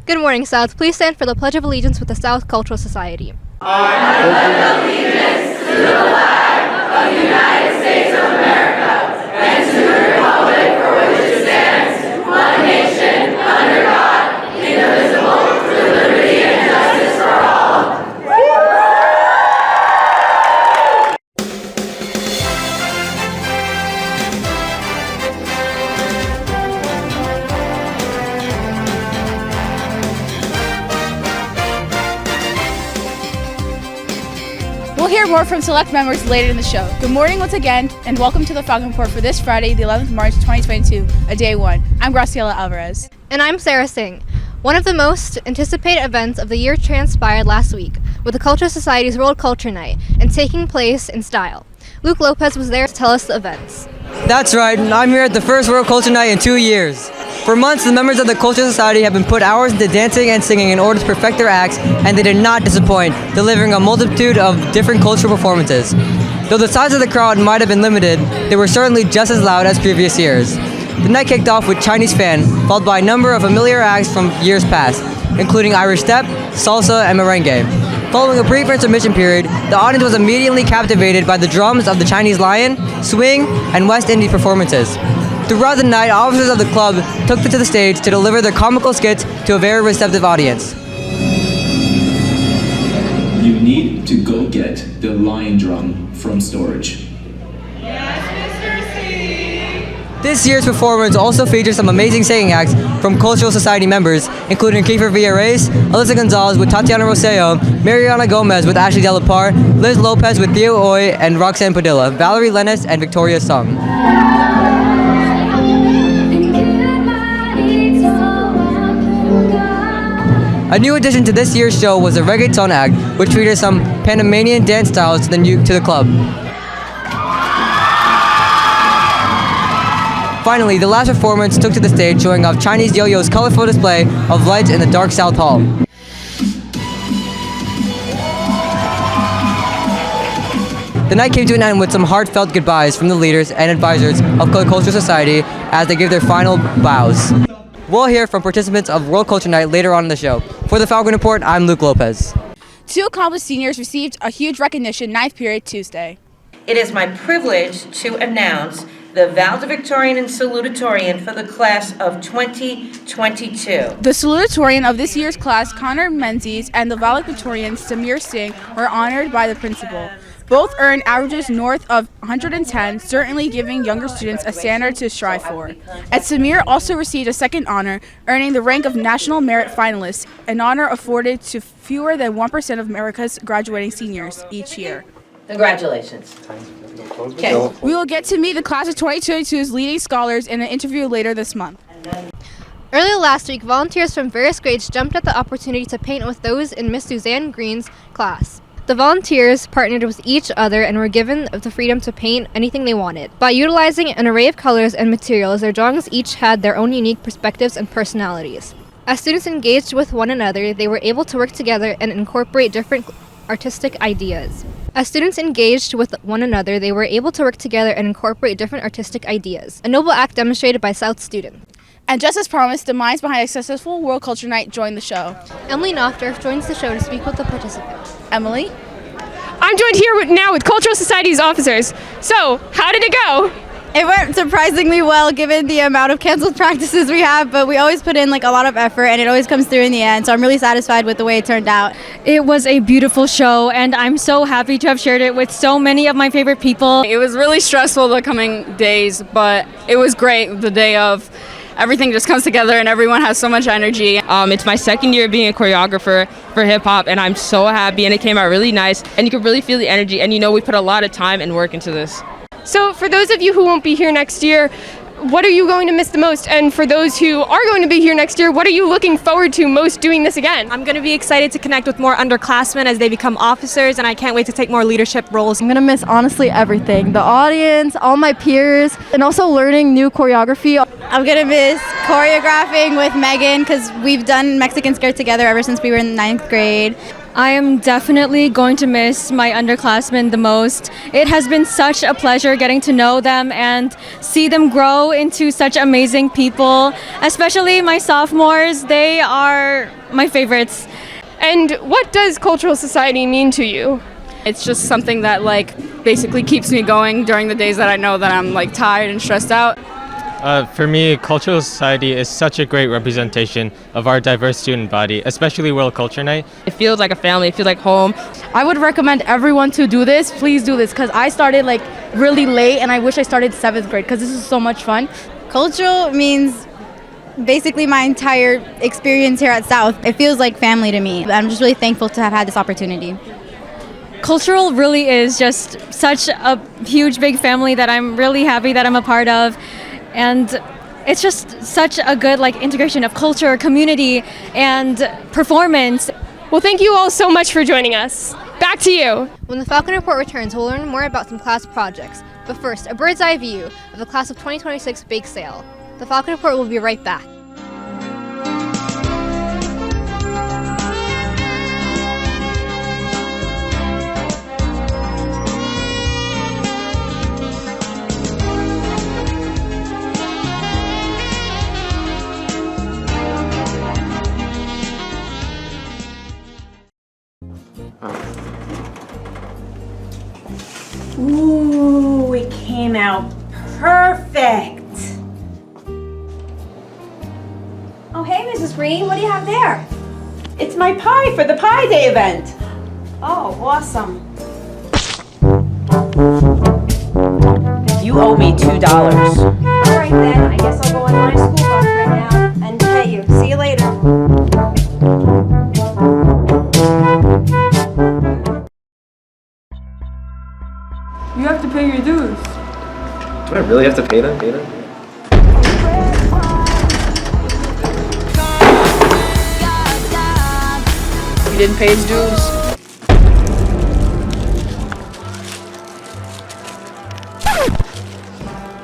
Good morning, South. Please stand for the Pledge of Allegiance with the South Cultural Society. I pledge allegiance to the flag of the United States of America and to the republic for which it stands, one nation, under God, indivisible, with liberty and justice for all. We'll hear more from select members later in the show. Good morning once again, and welcome to the Falcon Report for this Friday, the 11th of March, 2022, a day one. I'm Graciela Alvarez. And I'm Sarah Singh. One of the most anticipated events of the year transpired last week with the Cultural Society's World Culture Night and taking place in style. Luke Lopez was there to tell us the events. That's right, I'm here at the first World Culture Night in 2 years. For months, the members of the Cultural Society have been put hours into dancing and singing in order to perfect their acts, and they did not disappoint, delivering a multitude of different cultural performances. Though the size of the crowd might have been limited, they were certainly just as loud as previous years. The night kicked off with Chinese Fan, followed by a number of familiar acts from years past, including Irish Step, Salsa, and Merengue. Following a brief intermission period, the audience was immediately captivated by the drums of the Chinese Lion, Swing, and West Indies performances. Throughout the night, officers of the club took to the stage to deliver their comical skits to a very receptive audience. You need to go get the lion drum from storage. This year's performance also features some amazing singing acts from Cultural Society members, including Kiefer Villarreal, Alyssa Gonzalez with Tatiana Roseo, Mariana Gomez with Ashley Delapar, Liz Lopez with Theo Oy and Roxanne Padilla, Valerie Lennis, and Victoria Sung. A new addition to this year's show was a reggaeton act, which featured some Panamanian dance styles to the club. Finally, the last performance took to the stage, showing off Chinese Yo-Yo's colorful display of lights in the dark South Hall. The night came to an end with some heartfelt goodbyes from the leaders and advisors of the Cultural Society as they give their final bows. We'll hear from participants of World Culture Night later on in the show. For the Falcon Report, I'm Luke Lopez. Two accomplished seniors received a huge recognition ninth period Tuesday. It is my privilege to announce the valedictorian and salutatorian for the class of 2022. The salutatorian of this year's class, Connor Menzies, and the valedictorian, Samir Singh, were honored by the principal. Both earned averages north of 110, certainly giving younger students a standard to strive for. And Samir also received a second honor, earning the rank of National Merit Finalist, an honor afforded to fewer than 1% of America's graduating seniors each year. Congratulations. Okay. We will get to meet the class of 2022's leading scholars in an interview later this month. Earlier last week, volunteers from various grades jumped at the opportunity to paint with those in Miss Suzanne Green's class. The volunteers partnered with each other and were given the freedom to paint anything they wanted. By utilizing an array of colors and materials, their drawings each had their own unique perspectives and personalities. As students engaged with one another, they were able to work together and incorporate different artistic ideas. A noble act demonstrated by South students. And just as promised, the minds behind a successful World Culture Night joined the show. Emily Knopfdorf joins the show to speak with the participants. Emily? I'm joined here now with Cultural Society's officers. So, how did it go? It went surprisingly well given the amount of canceled practices we have, but we always put in a lot of effort and it always comes through in the end, so I'm really satisfied with the way it turned out. It was a beautiful show and I'm so happy to have shared it with so many of my favorite people. It was really stressful the coming days, but it was great the day of. Everything just comes together and everyone has so much energy. It's my second year being a choreographer for hip hop and I'm so happy and it came out really nice and you could really feel the energy and we put a lot of time and work into this. So for those of you who won't be here next year, what are you going to miss the most? And for those who are going to be here next year, what are you looking forward to most doing this again? I'm going to be excited to connect with more underclassmen as they become officers, and I can't wait to take more leadership roles. I'm going to miss honestly everything. The audience, all my peers, and also learning new choreography. I'm going to miss choreographing with Megan because we've done Mexican skirt together ever since we were in 9th grade. I am definitely going to miss my underclassmen the most. It has been such a pleasure getting to know them and see them grow into such amazing people, especially my sophomores. They are my favorites. And what does cultural society mean to you? It's just something that basically keeps me going during the days that I know that I'm tired and stressed out. For me, cultural society is such a great representation of our diverse student body, especially World Culture Night. It feels like a family, it feels like home. I would recommend everyone to do this. Please do this, because I started really late, and I wish I started 7th grade because this is so much fun. Cultural means basically my entire experience here at South. It feels like family to me. I'm just really thankful to have had this opportunity. Cultural really is just such a huge, big family that I'm really happy that I'm a part of. And it's just such a good integration of culture, community, and performance. Well, thank you all so much for joining us. Back to you. When the Falcon Report returns, we'll learn more about some class projects. But first, a bird's eye view of the class of 2026 bake sale. The Falcon Report will be right back. Ooh, it came out perfect. Oh, hey, Mrs. Green, what do you have there? It's my pie for the Pie Day event. Oh, awesome. You owe me $2. All right, then. I guess I'll go on my school bus right now and pay you. See you later. You have to pay your dues. Do I really have to pay them? He didn't pay his dues.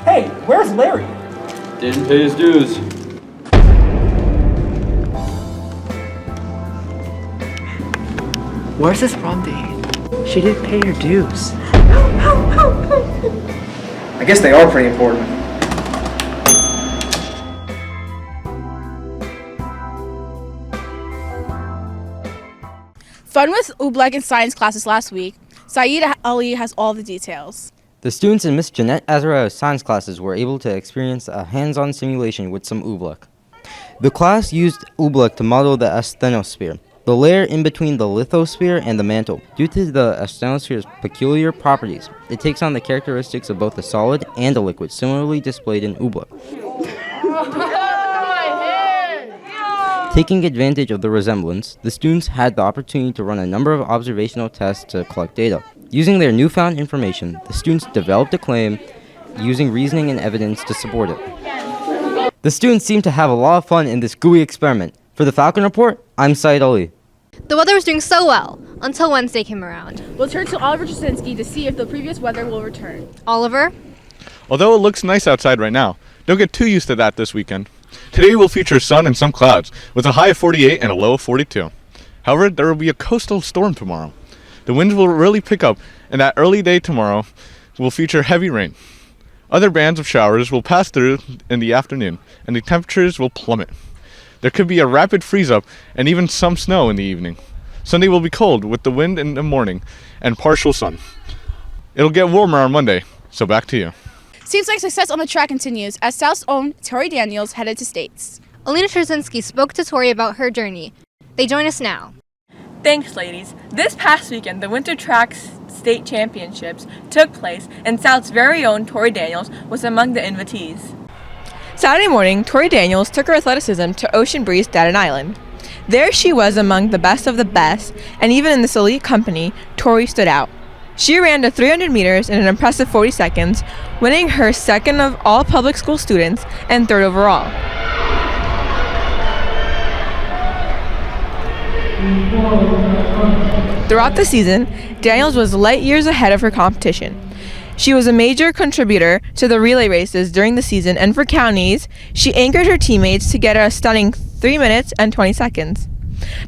Hey, where's Larry? Didn't pay his dues. Where's his prom date? She didn't pay her dues. I guess they are pretty important. Fun with Oobleck in science classes last week. Saeed Ali has all the details. The students in Miss Jeanette Azara's science classes were able to experience a hands-on simulation with some oobleck. The class used oobleck to model the asthenosphere, the layer in between the lithosphere and the mantle. Due to the asthenosphere's peculiar properties, it takes on the characteristics of both a solid and a liquid, similarly displayed in oobleck. Taking advantage of the resemblance, the students had the opportunity to run a number of observational tests to collect data. Using their newfound information, the students developed a claim using reasoning and evidence to support it. The students seemed to have a lot of fun in this gooey experiment. For the Falcon Report, I'm Saeed Ali. The weather was doing so well until Wednesday came around. We'll turn to Oliver Jasinski to see if the previous weather will return. Oliver? Although it looks nice outside right now, don't get too used to that this weekend. Today will feature sun and some clouds, with a high of 48 and a low of 42. However, there will be a coastal storm tomorrow. The winds will really pick up, and that early day tomorrow will feature heavy rain. Other bands of showers will pass through in the afternoon, and the temperatures will plummet. There could be a rapid freeze-up and even some snow in the evening. Sunday will be cold with the wind in the morning and partial sun. It'll get warmer on Monday, so back to you. Seems like success on the track continues as South's own Tori Daniels headed to states. Alina Trzynski spoke to Tori about her journey. They join us now. Thanks, ladies. This past weekend, the Winter Track State Championships took place, and South's very own Tori Daniels was among the invitees. Saturday morning, Tori Daniels took her athleticism to Ocean Breeze, Staten Island. There she was among the best of the best, and even in this elite company, Tori stood out. She ran the 300 meters in an impressive 40 seconds, winning her second of all public school students and third overall. Throughout the season, Daniels was light years ahead of her competition. She was a major contributor to the relay races during the season, and for counties, she anchored her teammates to get a stunning 3 minutes and 20 seconds.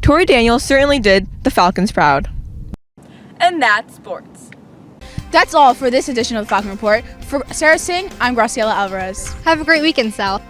Tori Daniels certainly did the Falcons proud. And that's sports. That's all for this edition of the Falcon Report. For Sarah Singh, I'm Graciela Alvarez. Have a great weekend, Sal.